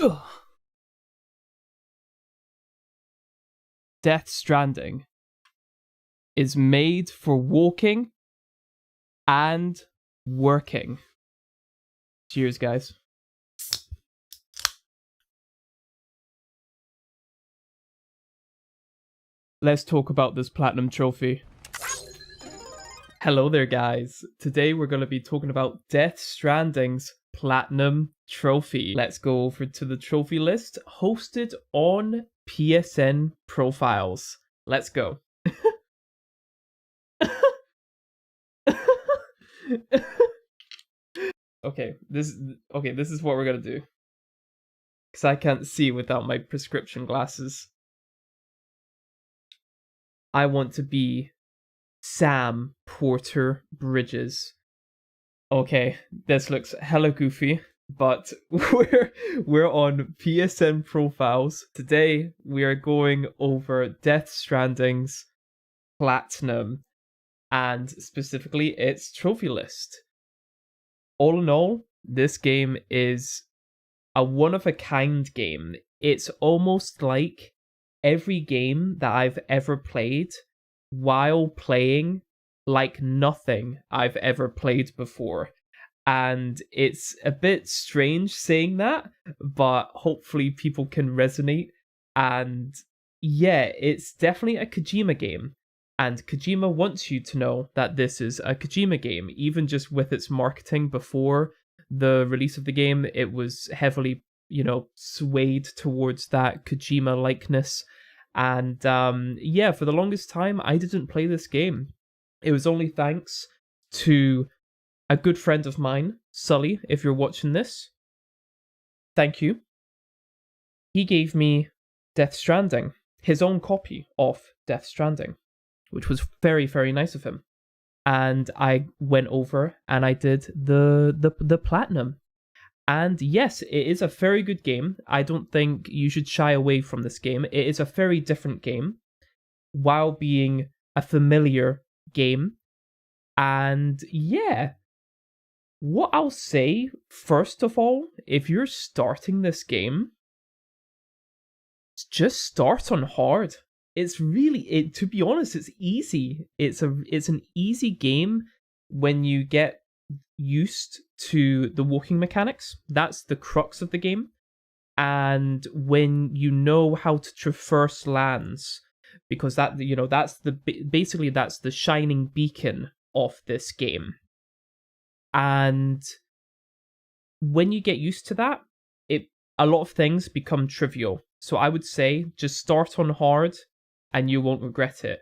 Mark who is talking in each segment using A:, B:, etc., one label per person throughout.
A: Ugh. Death Stranding is made for walking and working. Cheers, guys. Let's talk about this platinum trophy. Hello there, guys. Today we're going to be talking about Death Stranding's platinum trophy. Let's go over to the trophy list hosted on PSN profiles. Let's go. Okay, this is what we're gonna do. Because I can't see without my prescription glasses. I want to be Sam Porter Bridges. Okay, this looks hella goofy, but we're on PSN profiles. Today we are going over Death Stranding's platinum and specifically its trophy list. All in all, this game is a one-of-a-kind game. It's almost like every game that I've ever played while playing like nothing I've ever played before. And it's a bit strange saying that, but hopefully people can resonate. And yeah, it's definitely a Kojima game. And Kojima wants you to know that this is a Kojima game, even just with its marketing before the release of the game. It was heavily, swayed towards that Kojima likeness. And yeah, for the longest time, I didn't play this game. It was only thanks to a good friend of mine, Sully, if you're watching this. Thank you. He gave me Death Stranding, his own copy of Death Stranding, which was very, very nice of him. And I went over and I did the platinum. And yes, it is a very good game. I don't think you should shy away from this game. It is a very different game while being a familiar game. And yeah, what I'll say, first of all, if you're starting this game, just start on hard. It's really, to be honest, it's easy. It's an easy game when you get used to the walking mechanics. That's the crux of the game. And when you know how to traverse lands, because that's basically that's the shining beacon of this game. And when you get used to that, a lot of things become trivial. So I would say just start on hard and you won't regret it.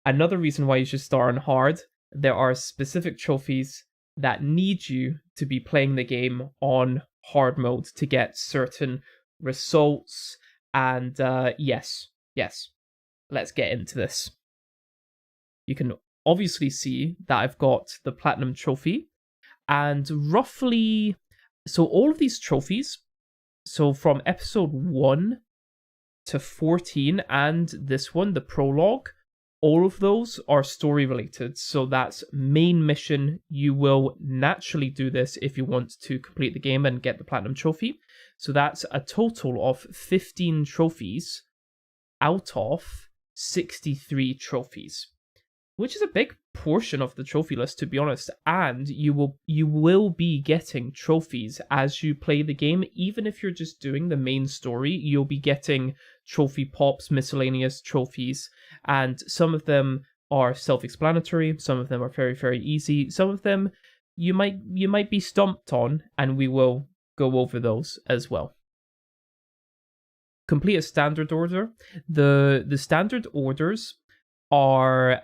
A: Another reason why you should start on hard, there are specific trophies that need you to be playing the game on hard mode to get certain results. And yes, let's get into this. You can obviously see that I've got the platinum trophy, and roughly, so all of these trophies, so from episode 1 to 14 and this one, the prologue, all of those are story related. So that's main mission. You will naturally do this if you want to complete the game and get the platinum trophy. So that's a total of 15 trophies out of 63 trophies, which is a big portion of the trophy list, to be honest. And you will be getting trophies as you play the game. Even if you're just doing the main story, you'll be getting trophy pops, miscellaneous trophies, and some of them are self-explanatory, some of them are very, very easy, some of them you might be stumped on, and we will go over those as well. Complete a standard order. The standard orders are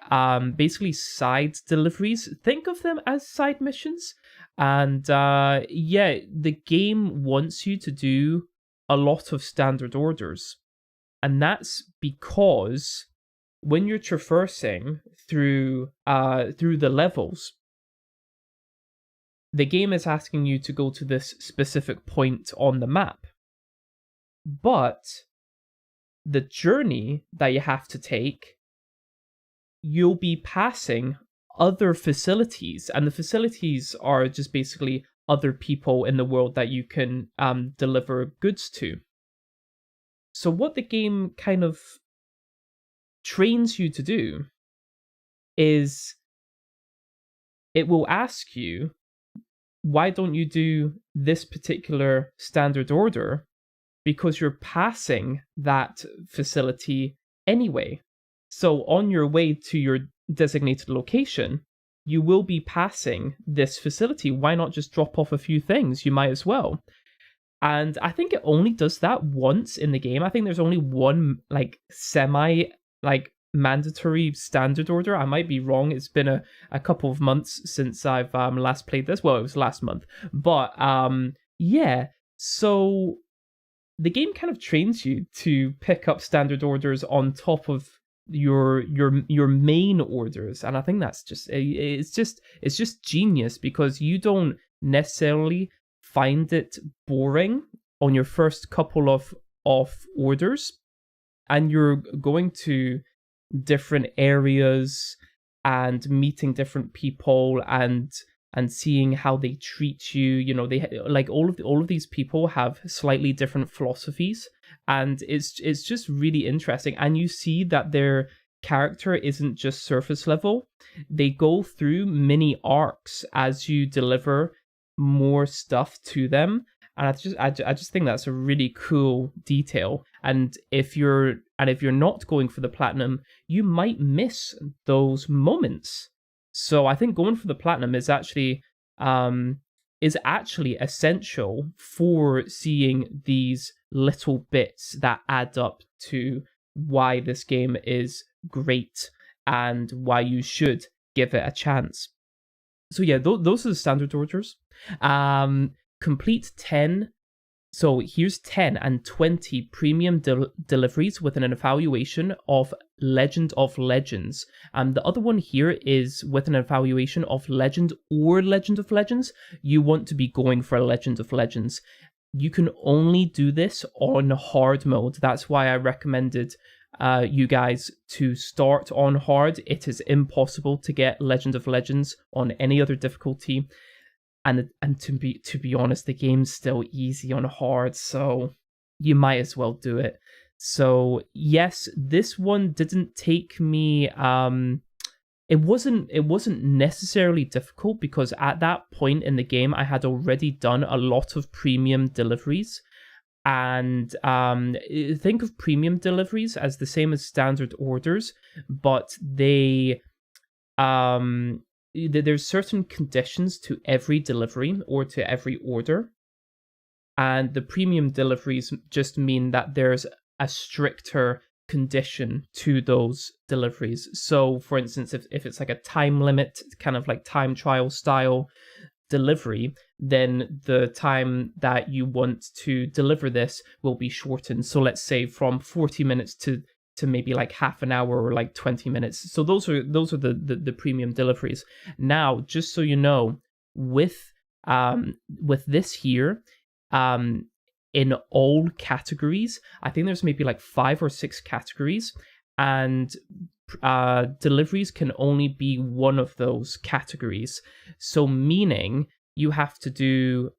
A: basically side deliveries. Think of them as side missions. And yeah, the game wants you to do a lot of standard orders. And that's because when you're traversing through the levels, the game is asking you to go to this specific point on the map. But the journey that you have to take, you'll be passing other facilities, and the facilities are just basically other people in the world that you can deliver goods to. So what the game kind of trains you to do is it will ask you, why don't you do this particular standard order? Because you're passing that facility anyway. So on your way to your designated location, you will be passing this facility. Why not just drop off a few things? You might as well. And I think it only does that once in the game. I think there's only one like semi like mandatory standard order. I might be wrong. It's been a couple of months since I've last played this. Well, it was last month. But yeah. So the game kind of trains you to pick up standard orders on top of your main orders, and I think that's it's just genius, because you don't necessarily find it boring on your first couple of orders, and you're going to different areas and meeting different people and seeing how they treat you. You know, they like all of these people have slightly different philosophies, and it's just really interesting. And you see that their character isn't just surface level. They go through mini arcs as you deliver more stuff to them, and I just think that's a really cool detail. And if you're not going for the platinum, you might miss those moments. So I think going for the platinum is actually essential for seeing these little bits that add up to why this game is great and why you should give it a chance. So yeah, those are the standard orders. Complete 10. So here's 10 and 20 premium deliveries with an evaluation of Legend of Legends. And the other one here is with an evaluation of Legend or Legend of Legends. You want to be going for a Legend of Legends. You can only do this on hard mode. That's why I recommended you guys to start on hard. It is impossible to get Legend of Legends on any other difficulty. And to be honest, the game's still easy on hard, so you might as well do it. So yes, this one didn't take me. It wasn't necessarily difficult, because at that point in the game, I had already done a lot of premium deliveries. And think of premium deliveries as the same as standard orders, but they there's certain conditions to every delivery or to every order, and the premium deliveries just mean that there's a stricter condition to those deliveries. So for instance, if it's like a time limit, kind of like time trial style delivery, then the time that you want to deliver this will be shortened. So let's say from 40 minutes to maybe like half an hour or like 20 minutes. So those are the premium deliveries. Now, just so you know, with this here, in all categories, I think there's maybe like 5 or 6 categories, and deliveries can only be one of those categories. So meaning you have to do,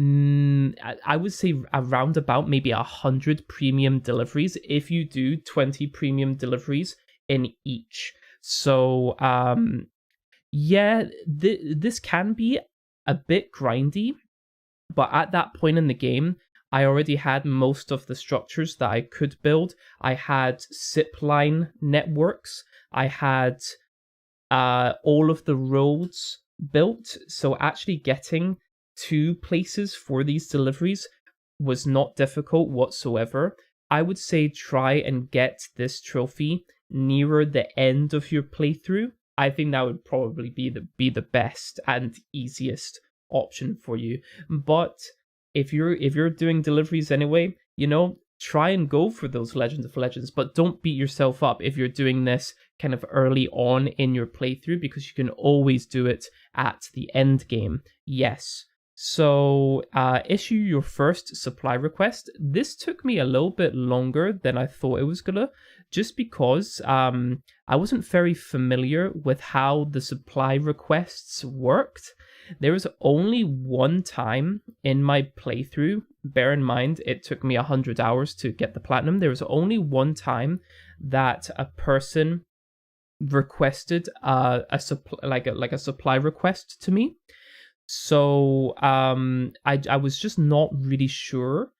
A: I would say around about maybe 100 premium deliveries if you do 20 premium deliveries in each. So yeah, this can be a bit grindy, but at that point in the game, I already had most of the structures that I could build. I had zipline networks. I had all of the roads built. So actually getting to places for these deliveries was not difficult whatsoever. I would say try and get this trophy nearer the end of your playthrough. I think that would probably be the best and easiest option for you. But if you're doing deliveries anyway, you know, try and go for those Legend of Legends, but don't beat yourself up if you're doing this kind of early on in your playthrough, because you can always do it at the end game. Yes. So issue your first supply request. This took me a little bit longer than I thought it was gonna, just because I wasn't very familiar with how the supply requests worked. There was only one time in my playthrough, bear in mind it took me 100 hours to get the platinum. There was only one time that a person requested a supply request to me. So I was just not really sure,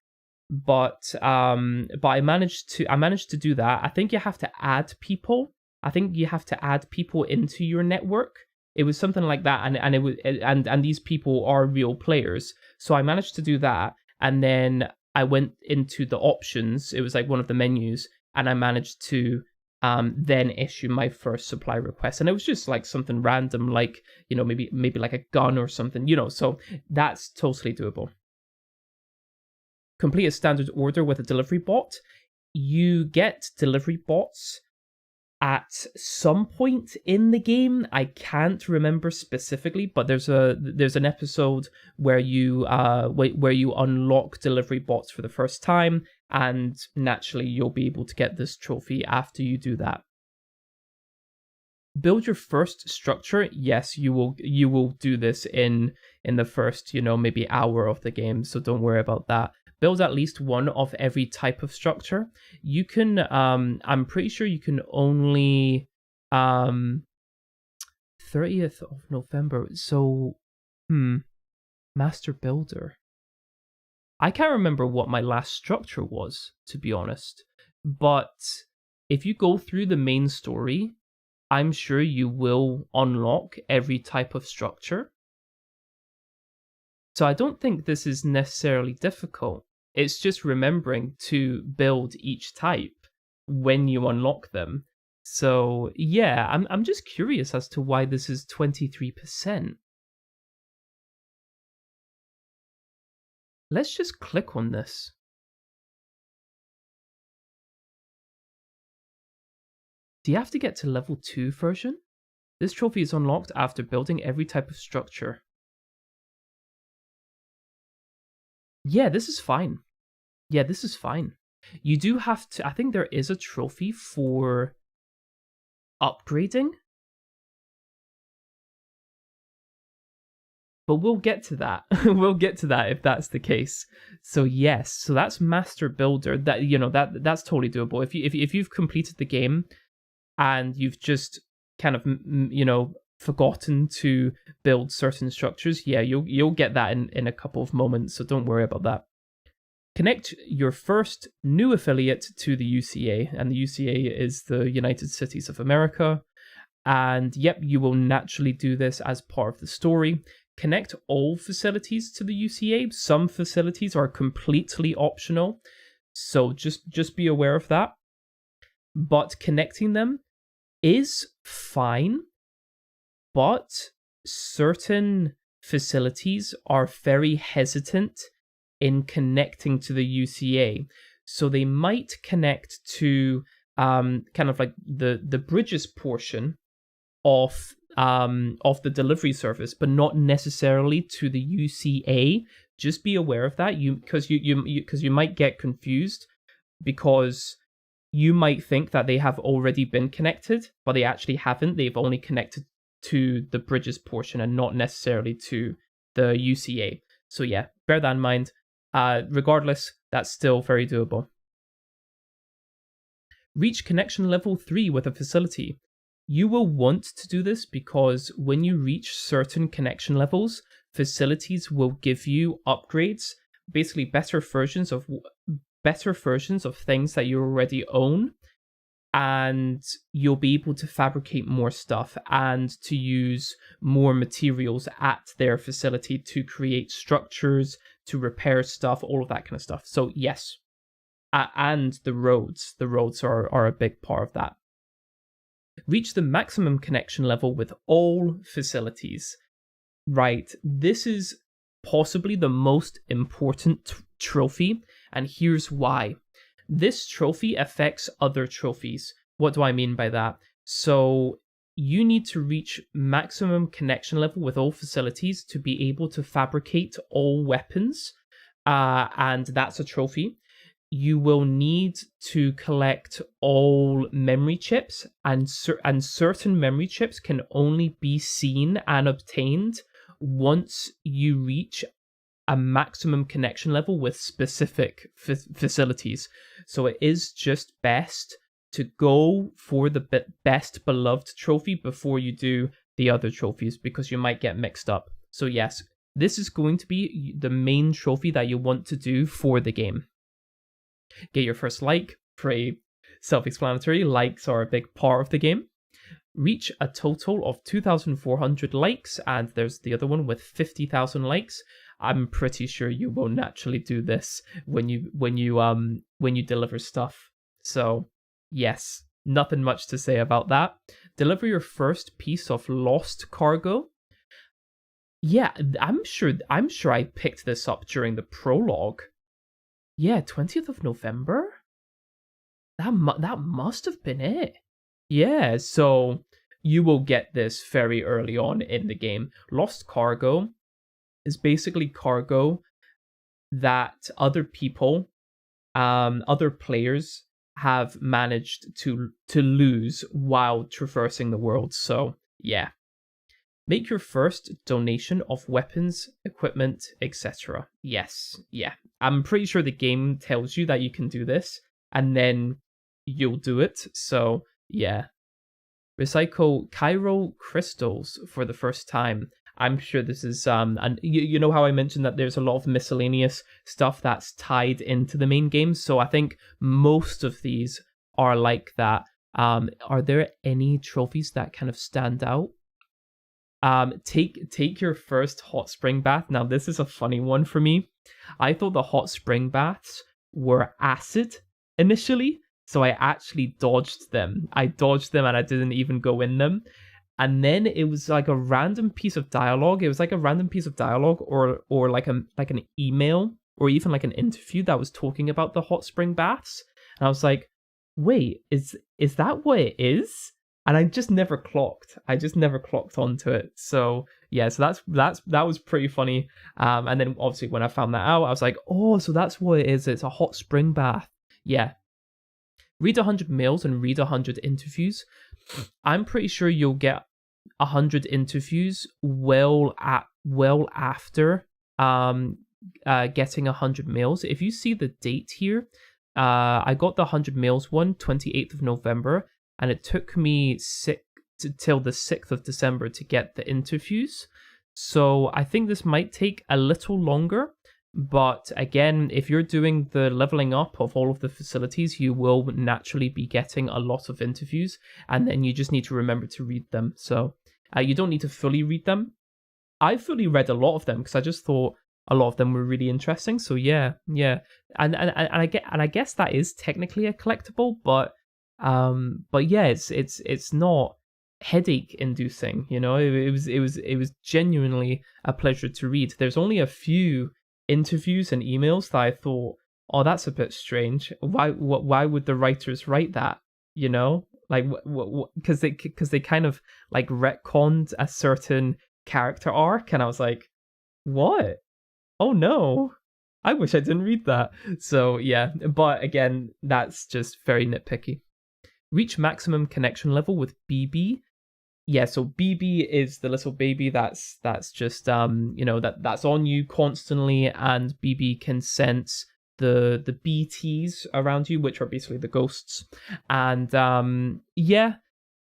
A: but I managed to do that. I think you have to add people. I think you have to add people into your network. It was something like that, and it was and these people are real players. So I managed to do that, and then I went into the options. It was like one of the menus, and I managed to then issue my first supply request, and it was just like something random, like maybe like a gun or something, so that's totally doable. Complete a standard order with a delivery bot. You get delivery bots at some point in the game. I can't remember specifically, but there's an episode where you unlock delivery bots for the first time, and naturally you'll be able to get this trophy after you do that. Build your first structure. Yes, you will do this in the first maybe hour of the game, so don't worry about that. Build at least one of every type of structure. You can I'm pretty sure you can only 30th of November. So Master Builder. I can't remember what my last structure was, to be honest. But if you go through the main story, I'm sure you will unlock every type of structure. So I don't think this is necessarily difficult. It's just remembering to build each type when you unlock them. So yeah, I'm just curious as to why this is 23%. Let's just click on this. Do you have to get to level 2 version? This trophy is unlocked after building every type of structure. Yeah, this is fine. Yeah, this is fine. You do have to... I think there is a trophy for upgrading. But we'll get to that. We'll get to that if that's the case. So yes, so that's Master Builder. That's totally doable. If you've completed the game and you've just kind of forgotten to build certain structures, yeah, you'll get that in a couple of moments, so don't worry about that. Connect your first new affiliate to the UCA, and the UCA is the United Cities of America. And yep, you will naturally do this as part of the story. Connect all facilities to the UCA. Some facilities are completely optional, so just be aware of that. But connecting them is fine, but certain facilities are very hesitant in connecting to the UCA. So they might connect to kind of like the bridges portion of the delivery service, but not necessarily to the UCA. Just be aware of that, because you might get confused, because you might think that they have already been connected, but they actually haven't. They've only connected to the bridges portion and not necessarily to the UCA. So yeah, bear that in mind. Regardless, that's still very doable. Reach connection level 3 with a facility. You will want to do this because when you reach certain connection levels, facilities will give you upgrades, basically better versions of things that you already own, and you'll be able to fabricate more stuff and to use more materials at their facility to create structures, to repair stuff, all of that kind of stuff. So yes, and the roads are a big part of that. Reach the maximum connection level with all facilities. Right, this is possibly the most important trophy, and here's why. This trophy affects other trophies. What do I mean by that? So you need to reach maximum connection level with all facilities to be able to fabricate all weapons, and that's a trophy. you will need to collect all memory chips, and certain memory chips can only be seen and obtained once you reach a maximum connection level with specific facilities. So it is just best to go for the best beloved trophy before you do the other trophies, because you might get mixed up. So yes, this is going to be the main trophy that you want to do for the game. Get your first like, pretty self-explanatory. Likes are a big part of the game. Reach a total of 2,400 likes, and there's the other one with 50,000 likes. I'm pretty sure you will naturally do this when you deliver stuff. So yes, nothing much to say about that. Deliver your first piece of lost cargo. Yeah, I'm sure I picked this up during the prologue. Yeah, 20th of November? That must have been it. Yeah, so you will get this very early on in the game. Lost cargo is basically cargo that other people, other players have managed to lose while traversing the world. So yeah. Make your first donation of weapons, equipment, etc. Yes, yeah. I'm pretty sure the game tells you that you can do this, and then you'll do it. So, yeah. Recycle chiral crystals for the first time. I'm sure this is, and you know how I mentioned that there's a lot of miscellaneous stuff that's tied into the main game? So I think most of these are like that. Are there any trophies that kind of stand out? Take your first hot spring bath. Now this is a funny one for me. I thought the hot spring baths were acid initially, so I actually dodged them. I dodged them and I didn't even go in them. And then it was like a random piece of dialogue. It was like a random piece of dialogue, or like an email, or even like an interview that was talking about the hot spring baths. And I was like, wait, is that what it is? And I just never clocked. I just never clocked onto it. So yeah, so that was pretty funny. And then obviously when I found that out, I was like, oh, so that's what it is. It's a hot spring bath. Yeah. Read 100 mails and read 100 interviews. I'm pretty sure you'll get 100 interviews well after getting 100 mails. If you see the date here, I got the 100 mails one, 28th of November. And it took me till the 6th of December to get the interviews. So I think this might take a little longer. But again, if you're doing the leveling up of all of the facilities, you will naturally be getting a lot of interviews. And then you just need to remember to read them. So you don't need to fully read them. I fully read a lot of them because I just thought a lot of them were really interesting. So yeah. And I guess that is technically a collectible, but yeah, it's not headache inducing, you know. It was genuinely a pleasure to read. There's only a few interviews and emails that I thought, oh, that's a bit strange. Why would the writers write that? You know, like because they kind of like retconned a certain character arc, and I was like, what? Oh no. I wish I didn't read that. So yeah, but again, that's just very nitpicky. Reach maximum connection level with BB. Yeah, so BB is the little baby that's just that's on you constantly, and BB can sense the BTs around you, which are basically the ghosts. And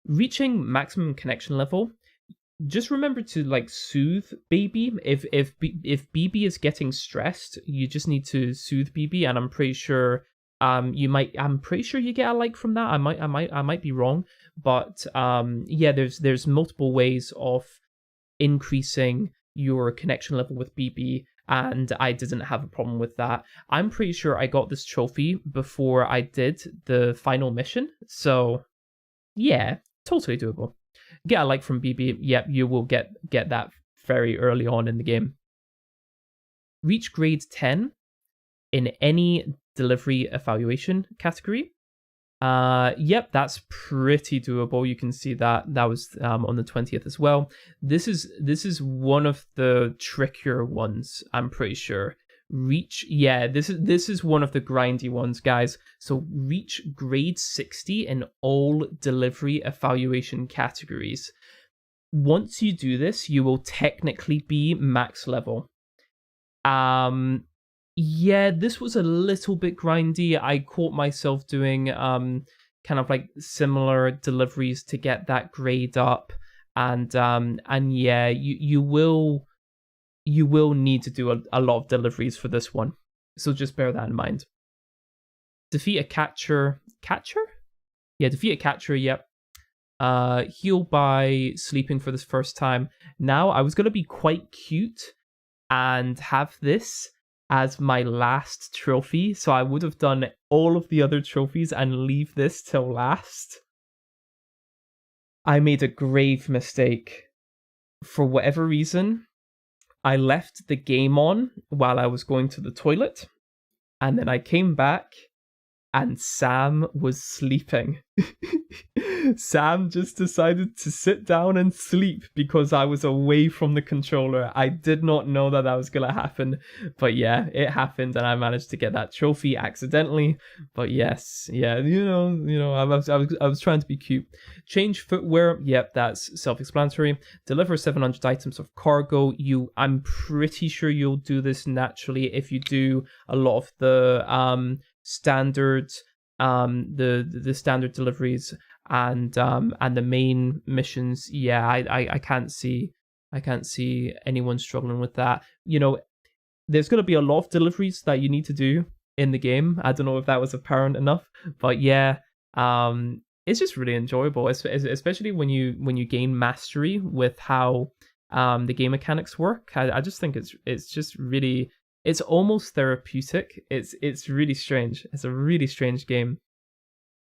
A: reaching maximum connection level. Just remember to like soothe BB. If BB is getting stressed, you just need to soothe BB, and I'm pretty sure I'm pretty sure you get a like from that. I might be wrong, but there's multiple ways of increasing your connection level with BB, and I didn't have a problem with that. I'm pretty sure I got this trophy before I did the final mission, so yeah, totally doable. Get a like from BB. Yep, you will get that very early on in the game. Reach grade 10 in any delivery evaluation category. Yep, that's pretty doable. You can see that was on the 20th as well. This is one of the trickier ones, I'm pretty sure, This is one of the grindy ones, guys. So reach grade 60 in all delivery evaluation categories. Once you do this, you will technically be max level. This was a little bit grindy. I caught myself doing kind of like similar deliveries to get that grade up, and yeah, you will need to do a lot of deliveries for this one, so just bear that in mind. Defeat a catcher. Defeat a catcher. Yep. Heal by sleeping for this first time. Now, I was gonna be quite cute and have this as my last trophy, so I would have done all of the other trophies and leave this till last. I made a grave mistake. For whatever reason, I left the game on while I was going to the toilet, and then I came back and Sam was sleeping. Sam just decided to sit down and sleep because I was away from the controller. I did not know that was gonna happen, but yeah, it happened, and I managed to get that trophy accidentally. But yes, yeah, I was trying to be cute. Change footwear. Yep, that's self-explanatory. Deliver 700 items of cargo. I'm pretty sure you'll do this naturally if you do a lot of the standard the standard deliveries and the main missions. I can't see anyone struggling with that. There's going to be a lot of deliveries that you need to do in the game. I don't know if that was apparent enough, but yeah, it's just really enjoyable, especially when you gain mastery with how the game mechanics work. I just think it's just really, it's almost therapeutic. It's really strange. It's a really strange game.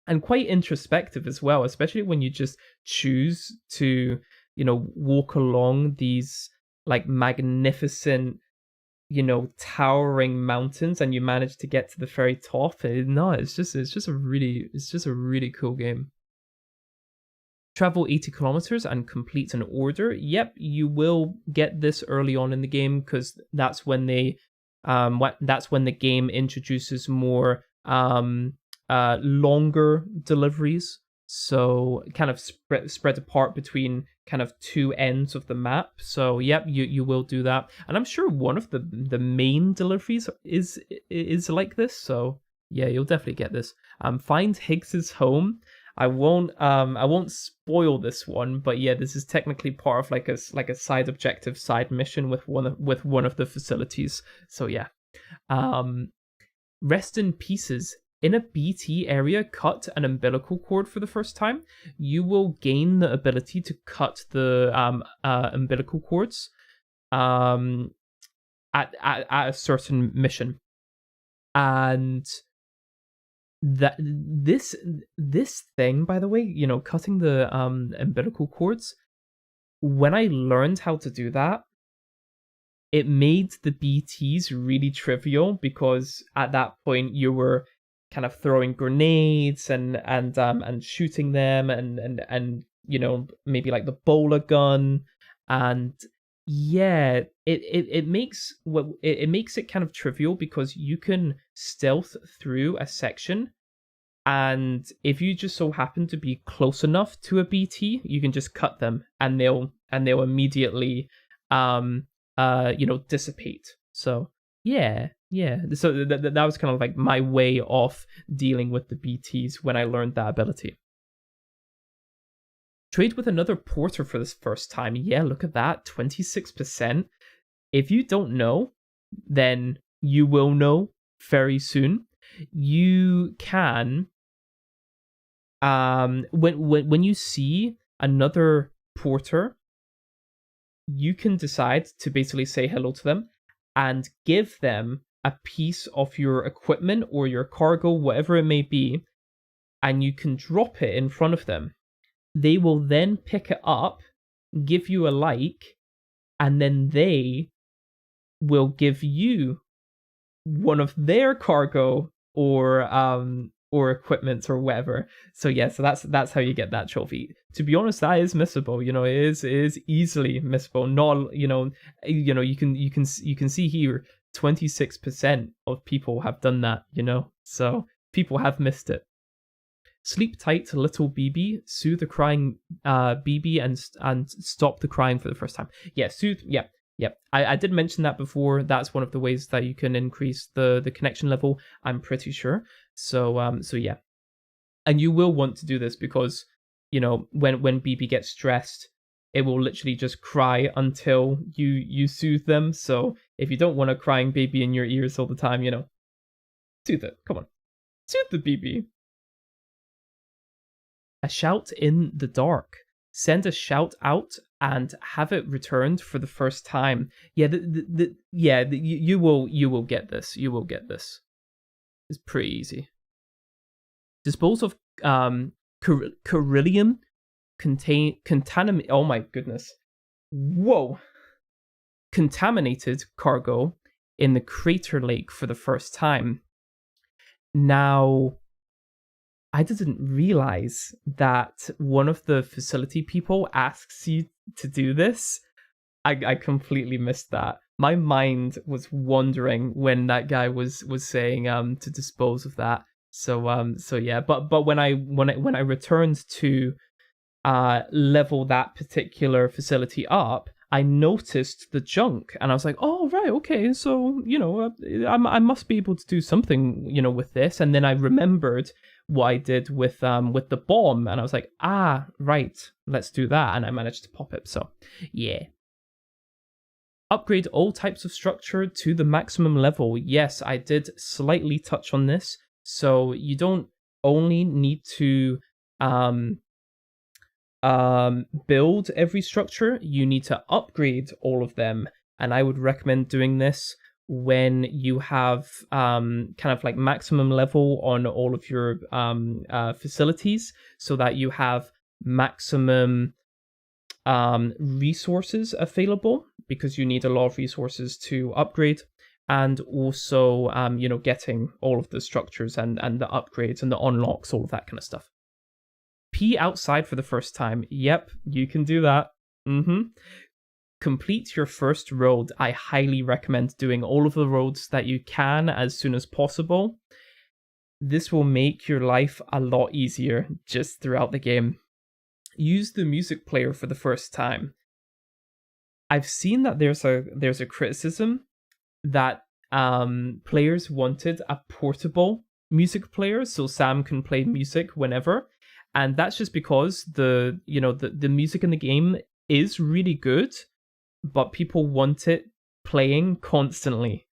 A: And quite introspective as well, especially when you just choose to, walk along these like magnificent, towering mountains, and you manage to get to the very top. It's just a really cool game. Travel 80 kilometers and complete an order. Yep, you will get this early on in the game because that's when the game introduces more longer deliveries, so kind of spread apart between kind of two ends of the map. So yep, you will do that, and I'm sure one of the main deliveries is like this. So yeah, you'll definitely get this. Find Higgs's home. I won't spoil this one, but yeah, this is technically part of like a side objective, side mission with one of the facilities. So yeah, rest in pieces. In a BT area, cut an umbilical cord for the first time. You will gain the ability to cut the umbilical cords at a certain mission, and that this thing, by the way, cutting the umbilical cords. When I learned how to do that, it made the BTs really trivial, because at that point you were kind of throwing grenades and shooting them and maybe like the bowler gun, and yeah, it makes it kind of trivial because you can stealth through a section, and if you just so happen to be close enough to a BT, you can just cut them and they'll immediately dissipate. So yeah. So that was kind of like my way of dealing with the BTs when I learned that ability. Trade with another porter for this first time. Yeah, look at that, 26%. If you don't know, then you will know very soon. You can, when you see another porter, you can decide to basically say hello to them and give them a piece of your equipment or your cargo, whatever it may be, and you can drop it in front of them. They will then pick it up, give you a like, and then they will give you one of their cargo or or equipment or whatever. So yeah, so that's how you get that trophy. To be honest, that is missable. It is easily missable. Not you can see here 26% of people have done that. So people have missed it. Sleep tight, little BB. Soothe the crying BB and stop the crying for the first time. Yeah, soothe. Yeah, yeah. I did mention that before. That's one of the ways that you can increase the connection level, I'm pretty sure. So yeah. And you will want to do this because, when BB gets stressed, it will literally just cry until you soothe them. So if you don't want a crying baby in your ears all the time, soothe it. Come on. Soothe the BB. A shout in the dark. Send a shout out and have it returned for the first time. Yeah, you will get this. You will get this. It's pretty easy. Dispose of Carillion contaminate. Oh my goodness! Whoa! Contaminated cargo in the crater lake for the first time. Now, I didn't realize that one of the facility people asks you to do this. I completely missed that. My mind was wandering when that guy was saying to dispose of that. So yeah, but when I returned to level that particular facility up, I noticed the junk, and I was like, oh right, okay, so I must be able to do something with this, and then I remembered what I did with the bomb, and I was like, right, let's do that, and I managed to pop it. So yeah. Upgrade all types of structure to the maximum level. Yes, I did slightly touch on this. So you don't only need to build every structure, you need to upgrade all of them. And I would recommend doing this when you have kind of like maximum level on all of your facilities, so that you have maximum resources available, because you need a lot of resources to upgrade, and also getting all of the structures and the upgrades and the unlocks, all of that kind of stuff. Pee outside for the first time. Yep, you can do that. Complete your first road. I highly recommend doing all of the roads that you can as soon as possible. This will make your life a lot easier just throughout the game. Use the music player for the first time. I've seen that there's a criticism that players wanted a portable music player so Sam can play music whenever, and that's just because the music in the game is really good, but people want it playing constantly.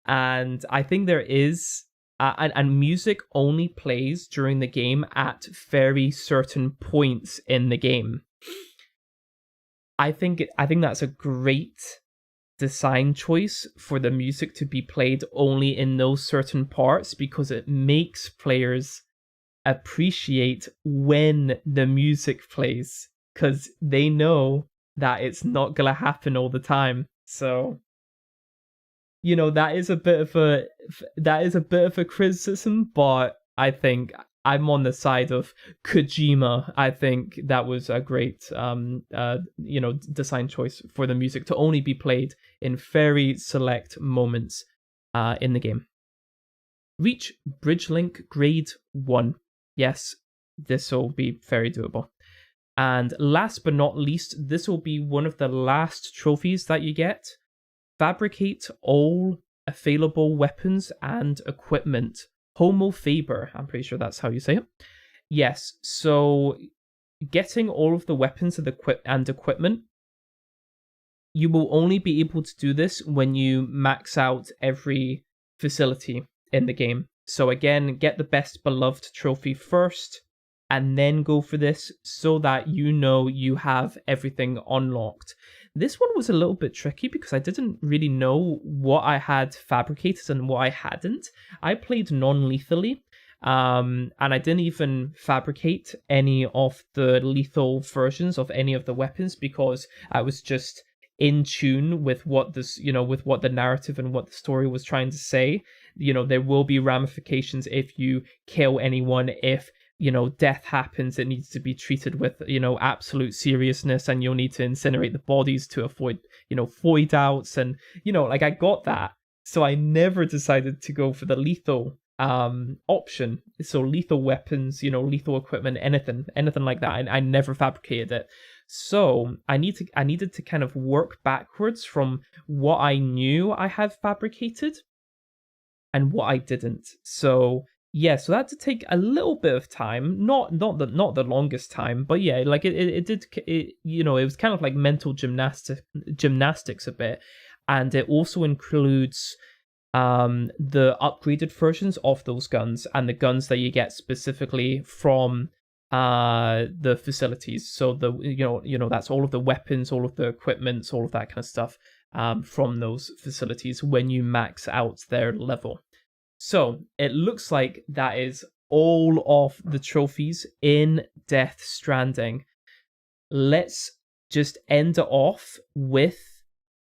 A: And I think there is and music only plays during the game at very certain points in the game. I think that's a great design choice for the music to be played only in those certain parts, because it makes players appreciate when the music plays, because they know that it's not gonna happen all the time. So that is a bit of a criticism, but I think I'm on the side of Kojima. I think that was a great design choice for the music to only be played in very select moments in the game. Reach Bridge Link Grade 1. Yes, this will be very doable. And last but not least, this will be one of the last trophies that you get. Fabricate all available weapons and equipment. Homo Faber, I'm pretty sure that's how you say it. Yes, so getting all of the weapons and equipment, you will only be able to do this when you max out every facility in the game. So again, get the Best Beloved trophy first, and then go for this, so that you have everything unlocked. This one was a little bit tricky because I didn't really know what I had fabricated and what I hadn't. I played non-lethally, and I didn't even fabricate any of the lethal versions of any of the weapons, because I was just in tune with what this, with what the narrative and what the story was trying to say. There will be ramifications if you kill anyone. If death happens, it needs to be treated with absolute seriousness, and you'll need to incinerate the bodies to avoid void outs. And like, I got that, so I never decided to go for the lethal option. So lethal weapons, lethal equipment, anything like that. I never fabricated it. So I needed to kind of work backwards from what I knew I had fabricated and what I didn't. So yeah, so that had to take a little bit of time, not the longest time, but yeah, like it did. It was kind of like mental gymnastics a bit, and it also includes the upgraded versions of those guns and the guns that you get specifically from the facilities. So the that's all of the weapons, all of the equipments, all of that kind of stuff from those facilities when you max out their level. So it looks like that is all of the trophies in Death Stranding. Let's just end it off with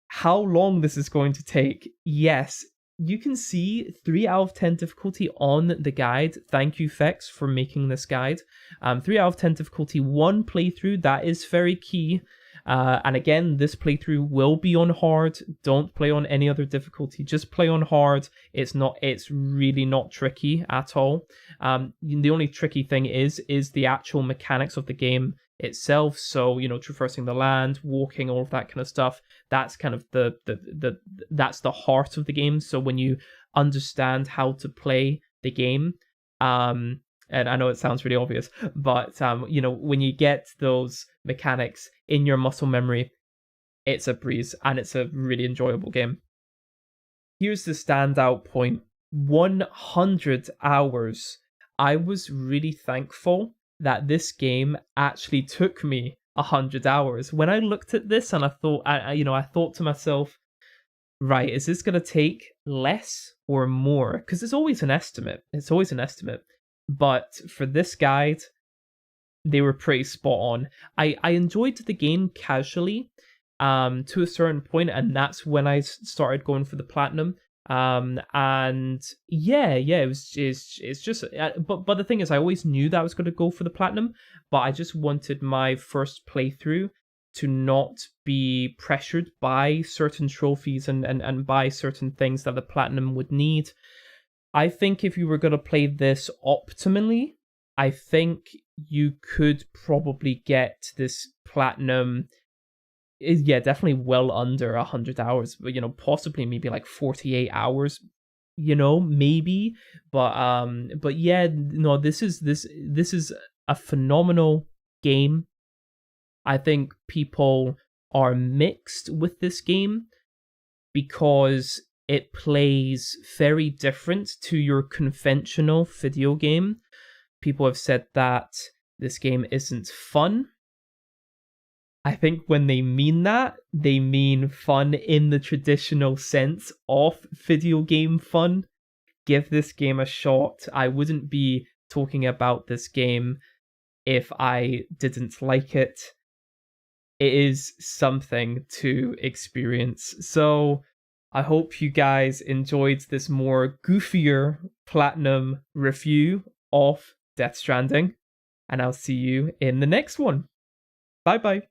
A: how long this is going to take. Yes, you can see 3 out of 10 difficulty on the guide. Thank you, Fex, for making this guide. 3 out of 10 difficulty, 1 playthrough. That is very key. And again, this playthrough will be on hard. Don't play on any other difficulty. Just play on hard. It's really not tricky at all. The only tricky thing is the actual mechanics of the game itself. So, traversing the land, walking, all of that kind of stuff. That's kind of that's the heart of the game. So when you understand how to play the game, and I know it sounds really obvious, but when you get those mechanics in your muscle memory, it's a breeze and it's a really enjoyable game. Here's the standout point: 100 hours. I was really thankful that this game actually took me 100 hours. When I looked at this and I thought, I thought to myself, right, is this going to take less or more? Because it's always an estimate. But for this guide, they were pretty spot on. I enjoyed the game casually to a certain point, and that's when I started going for the platinum. And it's just but the thing is, I always knew that I was going to go for the platinum, but I just wanted my first playthrough to not be pressured by certain trophies and by certain things that the platinum would need. I think if you were going to play this optimally, I think you could probably get this platinum, definitely well under 100 hours, but possibly maybe like 48 hours, maybe. But yeah, no, this is a phenomenal game. I think people are mixed with this game because it plays very different to your conventional video game. People have said that this game isn't fun. I think when they mean that, they mean fun in the traditional sense of video game fun. Give this game a shot. I wouldn't be talking about this game if I didn't like it. It is something to experience. So I hope you guys enjoyed this more goofier platinum review of Death Stranding, and I'll see you in the next one. Bye bye.